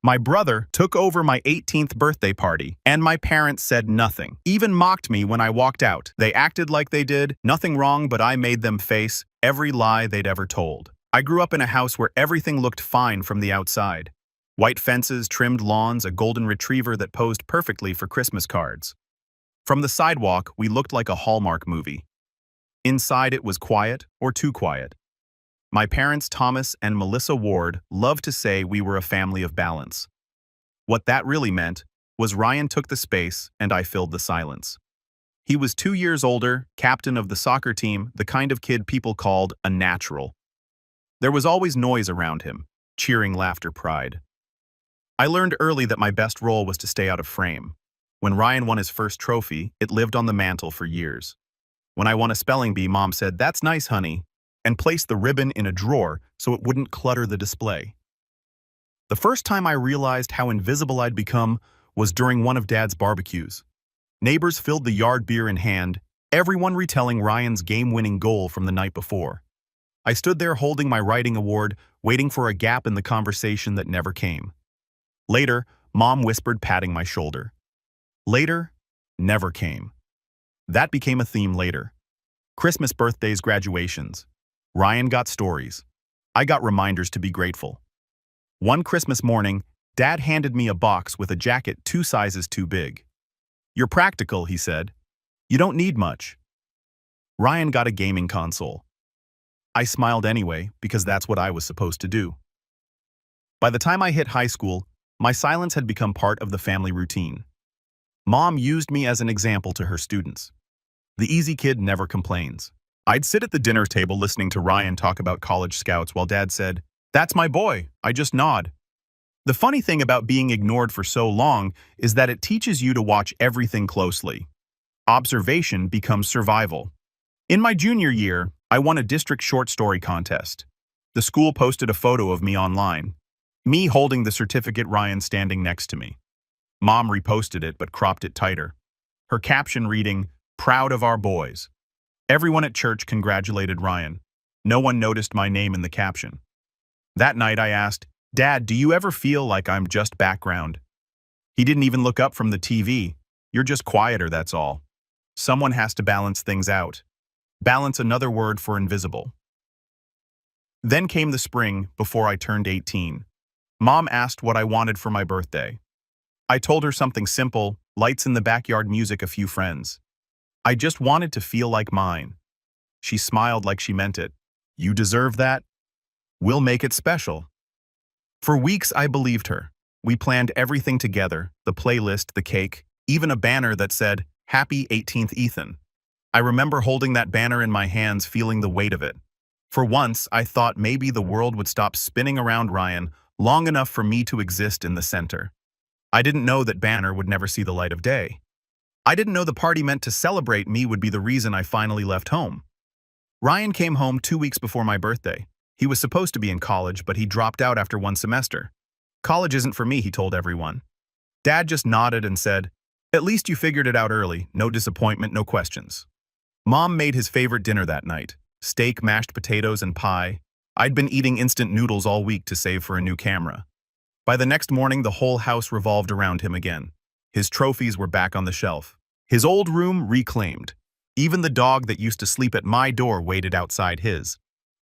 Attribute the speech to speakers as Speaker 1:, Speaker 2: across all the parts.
Speaker 1: My brother took over my 18th birthday party, and my parents said nothing, even mocked me when I walked out. They acted like they did nothing wrong, but I made them face every lie they'd ever told. I grew up in a house where everything looked fine from the outside. White fences, trimmed lawns, a golden retriever that posed perfectly for Christmas cards. From the sidewalk, we looked like a Hallmark movie. Inside it was quiet, or too quiet. My parents, Thomas and Melissa Ward, loved to say we were a family of balance. What that really meant was Ryan took the space and I filled the silence. He was 2 years older, captain of the soccer team, the kind of kid people called a natural. There was always noise around him, cheering, laughter, pride. I learned early that my best role was to stay out of frame. When Ryan won his first trophy, it lived on the mantle for years. When I won a spelling bee, Mom said, "That's nice, honey," and placed the ribbon in a drawer so it wouldn't clutter the display. The first time I realized how invisible I'd become was during one of Dad's barbecues. Neighbors filled the yard, beer in hand, everyone retelling Ryan's game-winning goal from the night before. I stood there holding my writing award, waiting for a gap in the conversation that never came. Later, Mom whispered, patting my shoulder. Later never came. That became a theme later. Christmas, birthdays, graduations. Ryan got stories. I got reminders to be grateful. One Christmas morning, Dad handed me a box with a jacket 2 sizes too big. "You're practical," he said. "You don't need much." Ryan got a gaming console. I smiled anyway, because that's what I was supposed to do. By the time I hit high school, my silence had become part of the family routine. Mom used me as an example to her students. The easy kid never complains. I'd sit at the dinner table listening to Ryan talk about college scouts while Dad said, "That's my boy." I just nod. The funny thing about being ignored for so long is that it teaches you to watch everything closely. Observation becomes survival. In my junior year, I won a district short story contest. The school posted a photo of me online. Me holding the certificate, Ryan standing next to me. Mom reposted it but cropped it tighter. Her caption reading, "Proud of our boys." Everyone at church congratulated Ryan. No one noticed my name in the caption. That night I asked, "Dad, do you ever feel like I'm just background?" He didn't even look up from the TV. "You're just quieter, that's all." Someone has to balance things out. Balance, another word for invisible. Then came the spring, before I turned 18. Mom asked what I wanted for my birthday. I told her something simple, lights in the backyard, music, a few friends. I just wanted to feel like mine. She smiled like she meant it. "You deserve that. We'll make it special." For weeks I believed her. We planned everything together, the playlist, the cake, even a banner that said, "Happy 18th Ethan." I remember holding that banner in my hands, feeling the weight of it. For once, I thought maybe the world would stop spinning around Ryan long enough for me to exist in the center. I didn't know that banner would never see the light of day. I didn't know the party meant to celebrate me would be the reason I finally left home. Ryan came home 2 weeks before my birthday. He was supposed to be in college, but he dropped out after 1 semester. "College isn't for me," he told everyone. Dad just nodded and said, "At least you figured it out early. No disappointment, no questions." Mom made his favorite dinner that night. Steak, mashed potatoes, and pie. I'd been eating instant noodles all week to save for a new camera. By the next morning, the whole house revolved around him again. His trophies were back on the shelf. His old room reclaimed. Even the dog that used to sleep at my door waited outside his.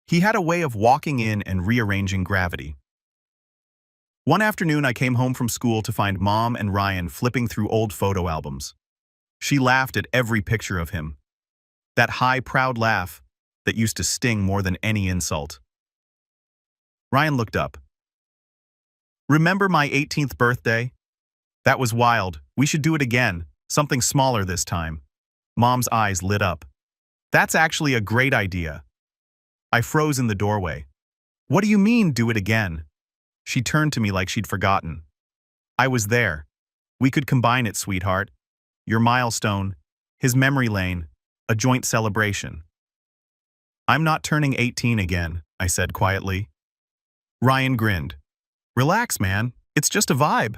Speaker 1: He had a way of walking in and rearranging gravity. One afternoon, I came home from school to find Mom and Ryan flipping through old photo albums. She laughed at every picture of him. That high, proud laugh that used to sting more than any insult. Ryan looked up. "Remember my 18th birthday? That was wild. We should do it again. Something smaller this time." Mom's eyes lit up. "That's actually a great idea." I froze in the doorway. "What do you mean, do it again?" She turned to me like she'd forgotten. "I was there. We could combine it, sweetheart. Your milestone, his memory lane, a joint celebration." "I'm not turning 18 again," I said quietly. Ryan grinned. "Relax, man. It's just a vibe."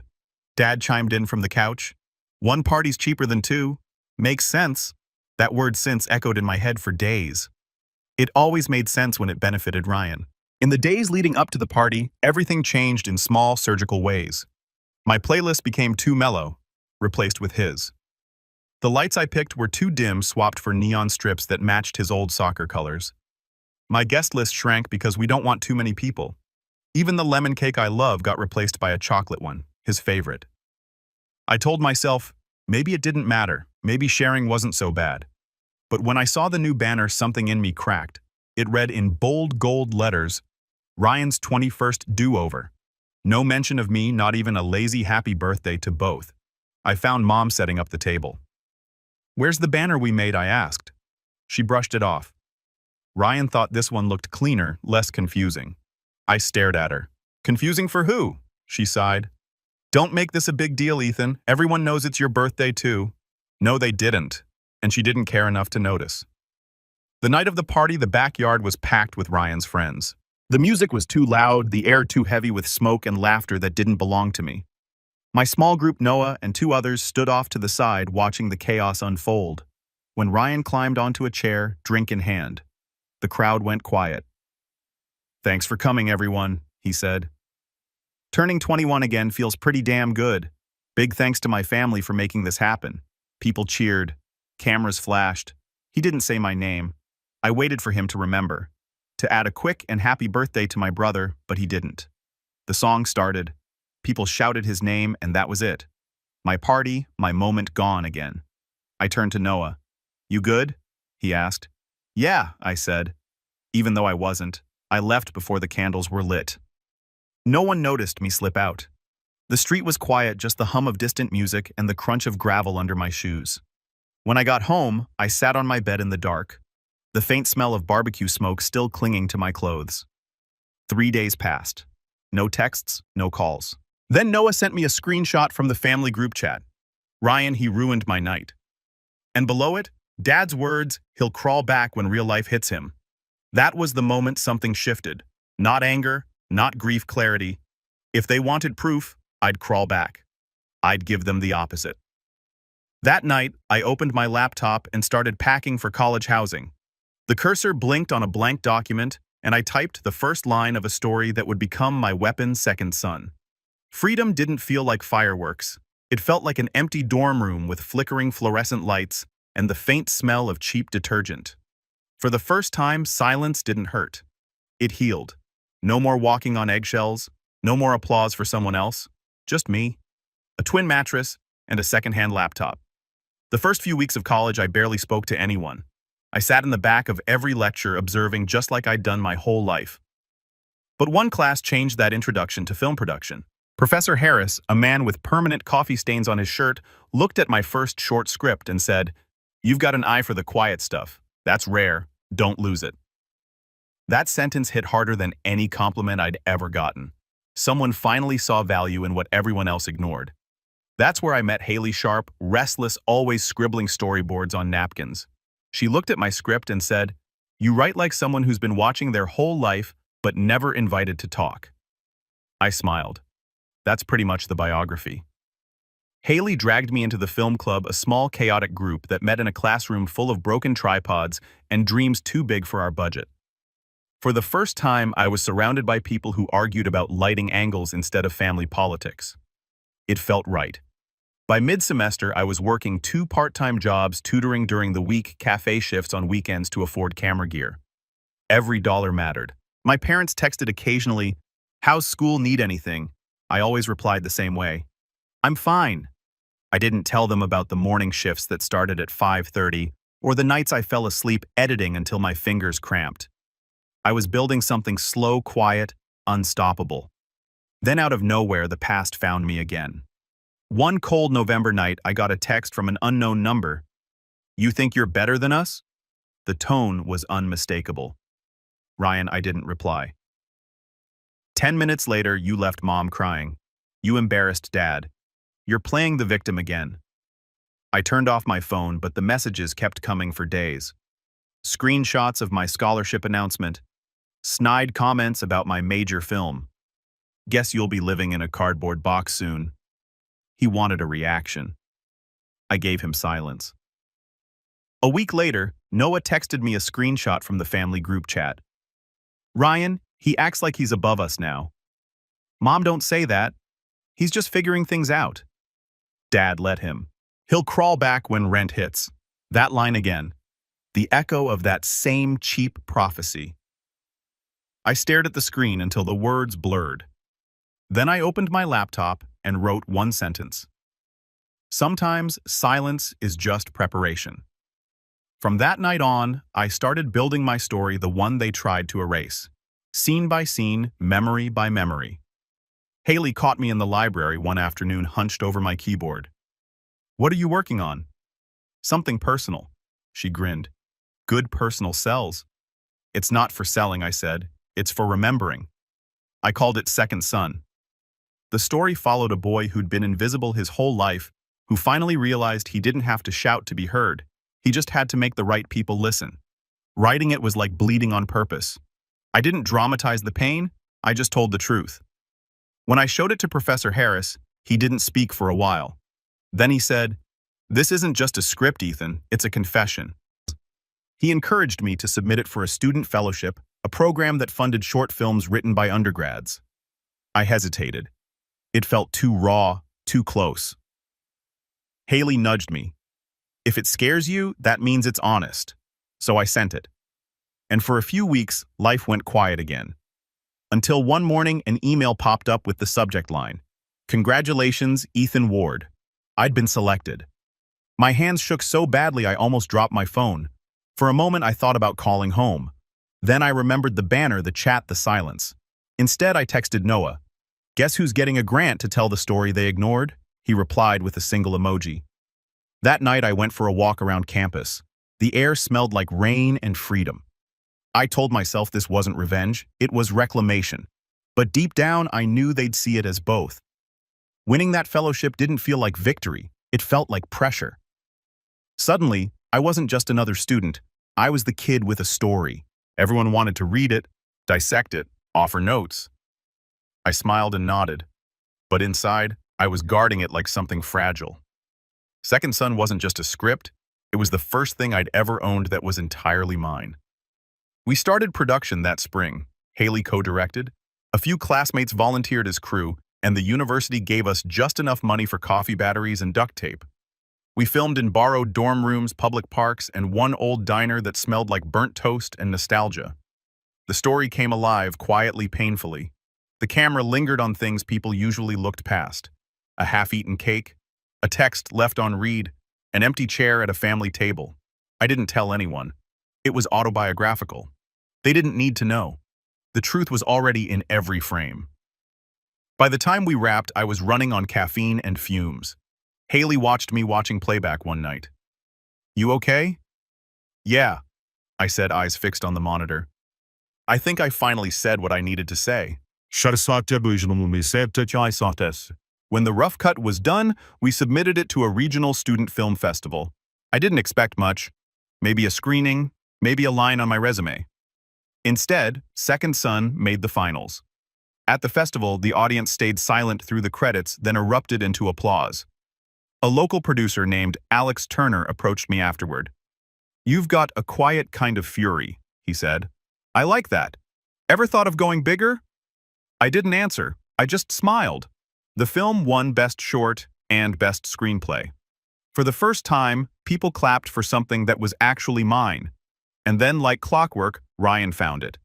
Speaker 1: Dad chimed in from the couch. "One party's cheaper than 2. Makes sense." That word "since" echoed in my head for days. It always made sense when it benefited Ryan. In the days leading up to the party, everything changed in small, surgical ways. My playlist became too mellow, replaced with his. The lights I picked were too dim, swapped for neon strips that matched his old soccer colors. My guest list shrank because we don't want too many people. Even the lemon cake I love got replaced by a chocolate one, his favorite. I told myself, maybe it didn't matter, maybe sharing wasn't so bad. But when I saw the new banner, something in me cracked. It read in bold gold letters, Ryan's 21st do-over. No mention of me, not even a lazy happy birthday to both. I found Mom setting up the table. "Where's the banner we made?" I asked. She brushed it off. Ryan thought this one looked cleaner, less confusing. I stared at her. "Confusing for who?" She sighed. "Don't make this a big deal, Ethan. Everyone knows it's your birthday too." No, they didn't, and she didn't care enough to notice. The night of the party, the backyard was packed with Ryan's friends. The music was too loud, the air too heavy with smoke and laughter that didn't belong to me. My small group, Noah and two others, stood off to the side watching the chaos unfold. When Ryan climbed onto a chair, drink in hand, the crowd went quiet. "Thanks for coming, everyone," he said. "Turning 21 again feels pretty damn good. Big thanks to my family for making this happen." People cheered. Cameras flashed. He didn't say my name. I waited for him to remember, to add a quick and happy birthday to my brother, but he didn't. The song started. People shouted his name, and that was it. My party, my moment gone again. I turned to Noah. "You good?" he asked. "Yeah," I said. Even though I wasn't, I left before the candles were lit. No one noticed me slip out. The street was quiet, just the hum of distant music and the crunch of gravel under my shoes. When I got home, I sat on my bed in the dark, the faint smell of barbecue smoke still clinging to my clothes. 3 days passed. No texts, no calls. Then Noah sent me a screenshot from the family group chat. "Ryan, he ruined my night." And below it, Dad's words, "He'll crawl back when real life hits him." That was the moment something shifted. Not anger, not grief, clarity. If they wanted proof, I'd crawl back. I'd give them the opposite. That night, I opened my laptop and started packing for college housing. The cursor blinked on a blank document, and I typed the first line of a story that would become my weapon's second son. Freedom didn't feel like fireworks. It felt like an empty dorm room with flickering fluorescent lights and the faint smell of cheap detergent. For the first time, silence didn't hurt. It healed. No more walking on eggshells, no more applause for someone else, just me, a twin mattress, and a secondhand laptop. The first few weeks of college, I barely spoke to anyone. I sat in the back of every lecture observing just like I'd done my whole life. But one class changed that introduction to film production. Professor Harris, a man with permanent coffee stains on his shirt, looked at my first short script and said, "You've got an eye for the quiet stuff. That's rare. Don't lose it." That sentence hit harder than any compliment I'd ever gotten. Someone finally saw value in what everyone else ignored. That's where I met Haley Sharp, restless, always scribbling storyboards on napkins. She looked at my script and said, "You write like someone who's been watching their whole life but never invited to talk." I smiled. That's pretty much the biography. Haley dragged me into the film club, a small, chaotic group that met in a classroom full of broken tripods and dreams too big for our budget. For the first time, I was surrounded by people who argued about lighting angles instead of family politics. It felt right. By mid-semester, I was working 2 part-time jobs, tutoring during the week, cafe shifts on weekends to afford camera gear. Every dollar mattered. My parents texted occasionally, "How's school, need anything?" I always replied the same way, "I'm fine." I didn't tell them about the morning shifts that started at 5:30 or the nights I fell asleep editing until my fingers cramped. I was building something slow, quiet, unstoppable. Then out of nowhere, the past found me again. One cold November night, I got a text from an unknown number. "You think you're better than us?" The tone was unmistakable. "Ryan," I didn't reply. 10 minutes later, you left Mom crying. You embarrassed Dad. You're playing the victim again. I turned off my phone, but the messages kept coming for days. Screenshots of my scholarship announcement. Snide comments about my major film. "Guess you'll be living in a cardboard box soon." He wanted a reaction. I gave him silence. A week later, Noah texted me a screenshot from the family group chat. "Ryan, he acts like he's above us now." "Mom, don't say that." He's just figuring things out. Dad, let him. He'll crawl back when rent hits. That line again. The echo of that same cheap prophecy. I stared at the screen until the words blurred. Then I opened my laptop and wrote one sentence. Sometimes silence is just preparation. From that night on, I started building my story, the one they tried to erase. Scene by scene, memory by memory. Haley caught me in the library one afternoon, hunched over my keyboard. "What are you working on?" "Something personal." She grinned. "Good personal sells." "It's not for selling," I said. "It's for remembering." I called it Second Son. The story followed a boy who'd been invisible his whole life, who finally realized he didn't have to shout to be heard. He just had to make the right people listen. Writing it was like bleeding on purpose. I didn't dramatize the pain, I just told the truth. When I showed it to Professor Harris, he didn't speak for a while. Then he said, "This isn't just a script, Ethan, it's a confession." He encouraged me to submit it for a student fellowship, a program that funded short films written by undergrads. I hesitated. It felt too raw, too close. Haley nudged me. "If it scares you, that means it's honest." So I sent it. And for a few weeks, life went quiet again. Until one morning, an email popped up with the subject line, "Congratulations, Ethan Ward." I'd been selected. My hands shook so badly I almost dropped my phone. For a moment, I thought about calling home. Then I remembered the banner, the chat, the silence. Instead, I texted Noah. "Guess who's getting a grant to tell the story they ignored?" He replied with a single emoji. That night, I went for a walk around campus. The air smelled like rain and freedom. I told myself this wasn't revenge, it was reclamation. But deep down, I knew they'd see it as both. Winning that fellowship didn't feel like victory, it felt like pressure. Suddenly, I wasn't just another student, I was the kid with a story. Everyone wanted to read it, dissect it, offer notes. I smiled and nodded, but inside, I was guarding it like something fragile. Second Son wasn't just a script, it was the first thing I'd ever owned that was entirely mine. We started production that spring. Haley co-directed, a few classmates volunteered as crew, and the university gave us just enough money for coffee batteries and duct tape. We filmed in borrowed dorm rooms, public parks, and one old diner that smelled like burnt toast and nostalgia. The story came alive quietly, painfully. The camera lingered on things people usually looked past. A half-eaten cake, a text left on read, an empty chair at a family table. I didn't tell anyone. It was autobiographical. They didn't need to know. The truth was already in every frame. By the time we wrapped, I was running on caffeine and fumes. Haley watched me watching playback one night. "You okay?" "Yeah," I said, eyes fixed on the monitor. I think I finally said what I needed to say. When the rough cut was done, we submitted it to a regional student film festival. I didn't expect much. Maybe a screening, maybe a line on my resume. Instead, Second Son made the finals. At the festival, the audience stayed silent through the credits, then erupted into applause. A local producer named Alex Turner approached me afterward. "You've got a quiet kind of fury," he said. "I like that. Ever thought of going bigger?" I didn't answer. I just smiled. The film won Best Short and Best Screenplay. For the first time, people clapped for something that was actually mine. And then, like clockwork, Ryan found it.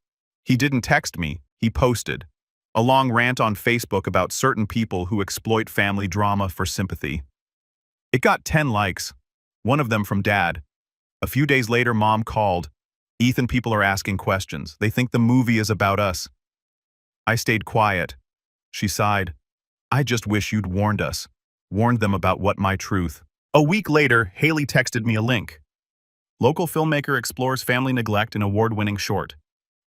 Speaker 1: He didn't text me, he posted. A long rant on Facebook about certain people who exploit family drama for sympathy. It got 10 likes, one of them from Dad. A few days later, Mom called. "Ethan, people are asking questions. They think the movie is about us." I stayed quiet. She sighed. "I just wish you'd warned us. Warned them about what my truth." A week later, Haley texted me a link. Local filmmaker explores family neglect in award-winning short.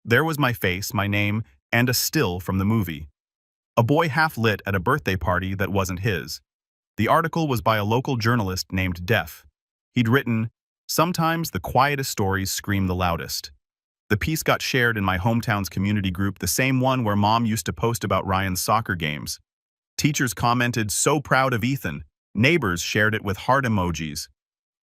Speaker 1: There was my face, my name, and a still from the movie. A boy half-lit at a birthday party that wasn't his. The article was by a local journalist named Def. He'd written, "Sometimes the quietest stories scream the loudest." The piece got shared in my hometown's community group, the same one where Mom used to post about Ryan's soccer games. Teachers commented, "So proud of Ethan." Neighbors shared it with heart emojis.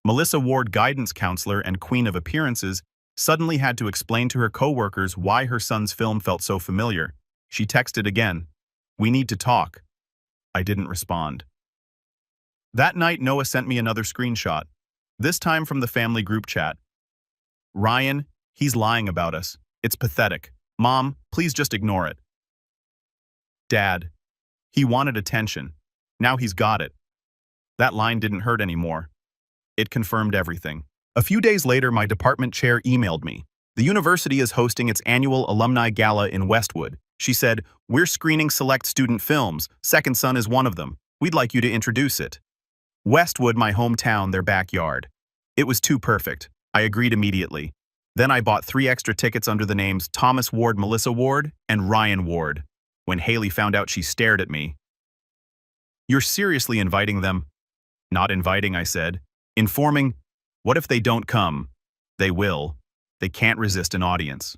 Speaker 1: Melissa Ward, guidance counselor and queen of appearances, suddenly had to explain to her coworkers why her son's film felt so familiar. She texted again, "We need to talk." I didn't respond. That night, Noah sent me another screenshot, this time from the family group chat. Ryan, he's lying about us. It's pathetic. Mom, please just ignore it. Dad, he wanted attention. Now he's got it. That line didn't hurt anymore. It confirmed everything. A few days later, my department chair emailed me. The university is hosting its annual alumni gala in Westwood. She said, "We're screening select student films. Second Son is one of them. We'd like you to introduce it." Westwood, my hometown, their backyard. It was too perfect. I agreed immediately. Then I bought 3 extra tickets under the names Thomas Ward, Melissa Ward, and Ryan Ward. When Haley found out, she stared at me. "You're seriously inviting them?" "Not inviting," I said. "Informing. What if they don't come?" "They will. They can't resist an audience."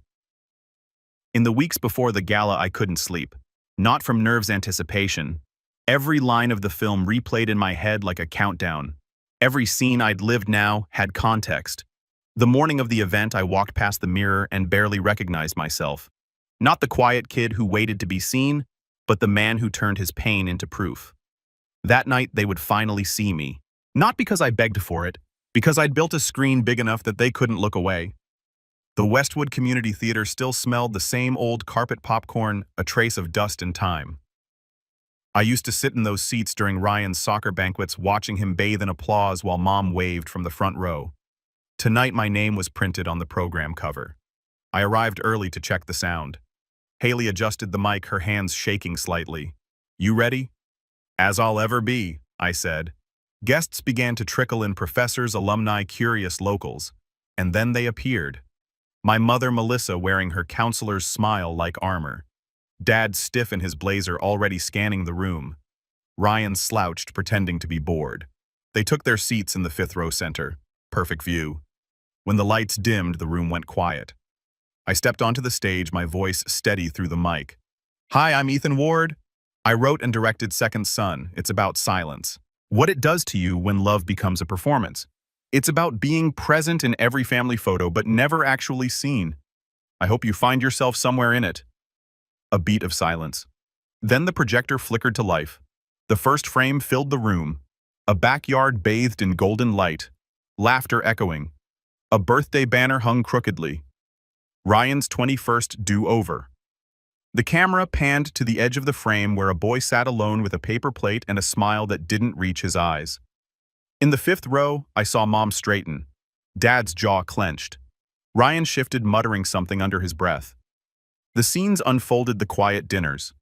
Speaker 1: In the weeks before the gala, I couldn't sleep. Not from nerves' anticipation. Every line of the film replayed in my head like a countdown. Every scene I'd lived now had context. The morning of the event, I walked past the mirror and barely recognized myself. Not the quiet kid who waited to be seen, but the man who turned his pain into proof. That night, they would finally see me. Not because I begged for it, because I'd built a screen big enough that they couldn't look away. The Westwood Community Theater still smelled the same old carpet popcorn, a trace of dust and time. I used to sit in those seats during Ryan's soccer banquets, watching him bathe in applause while Mom waved from the front row. Tonight, my name was printed on the program cover. I arrived early to check the sound. Haley adjusted the mic, her hands shaking slightly. "You ready?" "As I'll ever be," I said. Guests began to trickle in, professors, alumni, curious locals. And then they appeared. My mother, Melissa, wearing her counselor's smile like armor. Dad, stiff in his blazer, already scanning the room. Ryan slouched, pretending to be bored. They took their seats in the 5th row center. Perfect view. When the lights dimmed, the room went quiet. I stepped onto the stage, my voice steady through the mic. "Hi, I'm Ethan Ward. I wrote and directed Second Son. It's about silence. What it does to you when love becomes a performance. It's about being present in every family photo, but never actually seen. I hope you find yourself somewhere in it." A beat of silence. Then the projector flickered to life. The first frame filled the room. A backyard bathed in golden light. Laughter echoing. A birthday banner hung crookedly. Ryan's 21st do-over. The camera panned to the edge of the frame where a boy sat alone with a paper plate and a smile that didn't reach his eyes. In the 5th row, I saw Mom straighten. Dad's jaw clenched. Ryan shifted, muttering something under his breath. The scenes unfolded, the quiet dinners.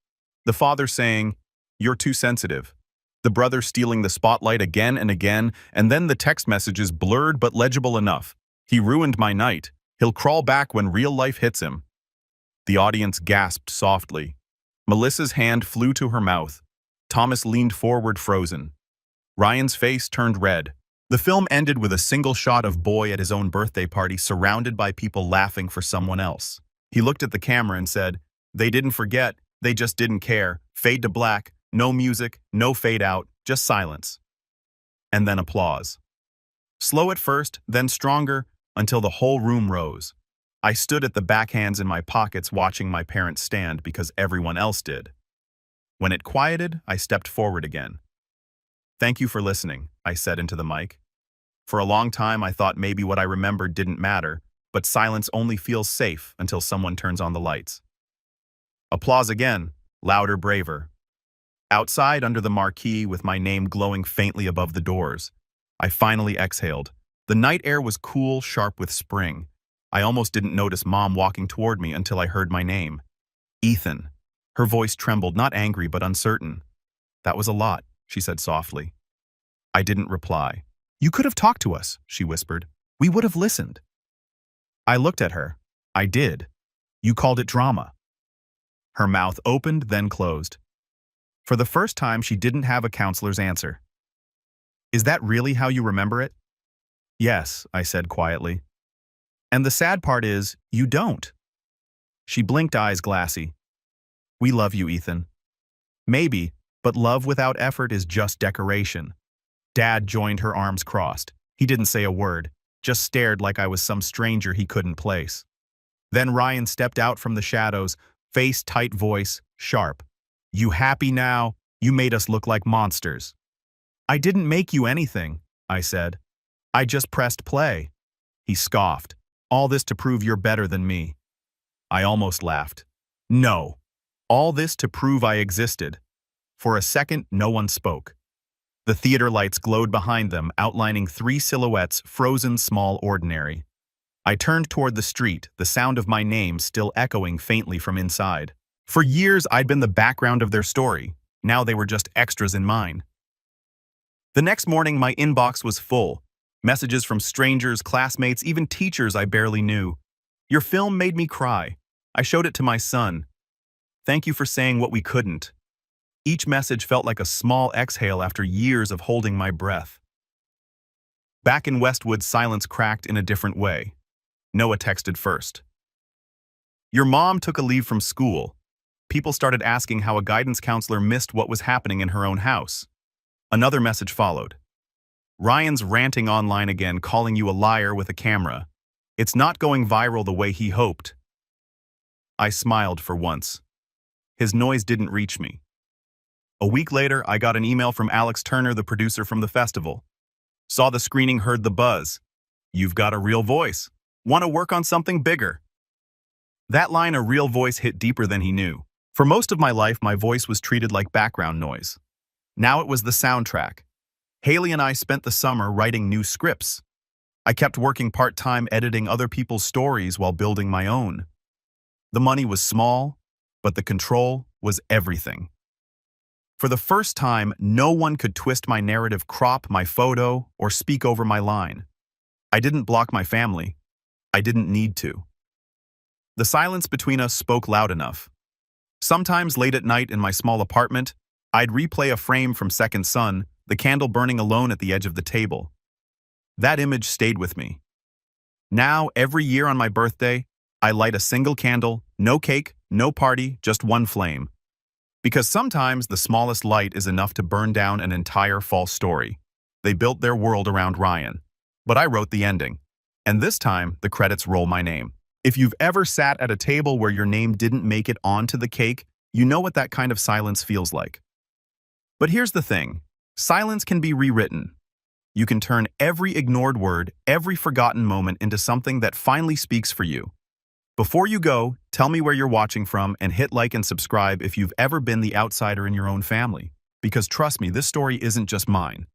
Speaker 1: The father saying, "You're too sensitive." The brother stealing the spotlight again and again, and then the text messages blurred but legible enough. "He ruined my night. He'll crawl back when real life hits him." The audience gasped softly. Melissa's hand flew to her mouth. Thomas leaned forward, frozen. Ryan's face turned red. The film ended with a single shot of boy at his own birthday party, surrounded by people laughing for someone else. He looked at the camera and said, "They didn't forget, they just didn't care." Fade to black, no music, no fade out, just silence. And then applause. Slow at first, then stronger, until the whole room rose. I stood at the backhands in my pockets, watching my parents stand because everyone else did. When it quieted, I stepped forward again. "Thank you for listening," I said into the mic. For a long time, I thought maybe what I remembered didn't matter, but silence only feels safe until someone turns on the lights. Applause again, louder, braver. Outside, under the marquee, with my name glowing faintly above the doors, I finally exhaled. The night air was cool, sharp with spring. I almost didn't notice Mom walking toward me until I heard my name. "Ethan." Her voice trembled, not angry but uncertain. "That was a lot," she said softly. I didn't reply. "You could have talked to us," she whispered. "We would have listened." I looked at her. "I did. You called it drama." Her mouth opened, then closed. For the first time, she didn't have a counselor's answer. "Is that really how you remember it?" "Yes," I said quietly. "And the sad part is, you don't." She blinked, eyes glassy. "We love you, Ethan." "Maybe, but love without effort is just decoration." Dad joined her, arms crossed. He didn't say a word, just stared like I was some stranger he couldn't place. Then Ryan stepped out from the shadows, face tight, voice sharp. "You happy now? You made us look like monsters. I didn't make you anything, I said. I just pressed play. He scoffed. All this to prove you're better than me. I almost laughed. No. All this to prove I existed. For a second, no one spoke. The theater lights glowed behind them, outlining 3 silhouettes, frozen, small, ordinary. I turned toward the street, the sound of my name still echoing faintly from inside. For years, I'd been the background of their story. Now they were just extras in mine. The next morning, my inbox was full. Messages from strangers, classmates, even teachers I barely knew. Your film made me cry. I showed it to my son. Thank you for saying what we couldn't. Each message felt like a small exhale after years of holding my breath. Back in Westwood, silence cracked in a different way. Noah texted first. Your mom took a leave from school. People started asking how a guidance counselor missed what was happening in her own house. Another message followed. Ryan's ranting online again, calling you a liar with a camera. It's not going viral the way he hoped. I smiled for once. His noise didn't reach me. A week later, I got an email from Alex Turner, the producer from the festival. Saw the screening, heard the buzz. You've got a real voice. Want to work on something bigger? That line, a real voice, hit deeper than he knew. For most of my life, my voice was treated like background noise. Now it was the soundtrack. Haley and I spent the summer writing new scripts. I kept working part-time editing other people's stories while building my own. The money was small, but the control was everything. For the first time, no one could twist my narrative, crop my photo, or speak over my line. I didn't block my family. I didn't need to. The silence between us spoke loud enough. Sometimes late at night in my small apartment, I'd replay a frame from Second Son, the candle burning alone at the edge of the table. That image stayed with me. Now, every year on my birthday, I light a single candle, no cake, no party, just one flame. Because sometimes the smallest light is enough to burn down an entire false story. They built their world around Ryan. But I wrote the ending. And this time, the credits roll my name. If you've ever sat at a table where your name didn't make it onto the cake, you know what that kind of silence feels like. But here's the thing. Silence can be rewritten. You can turn every ignored word, every forgotten moment into something that finally speaks for you. Before you go, tell me where you're watching from and hit like and subscribe if you've ever been the outsider in your own family. Because trust me, this story isn't just mine.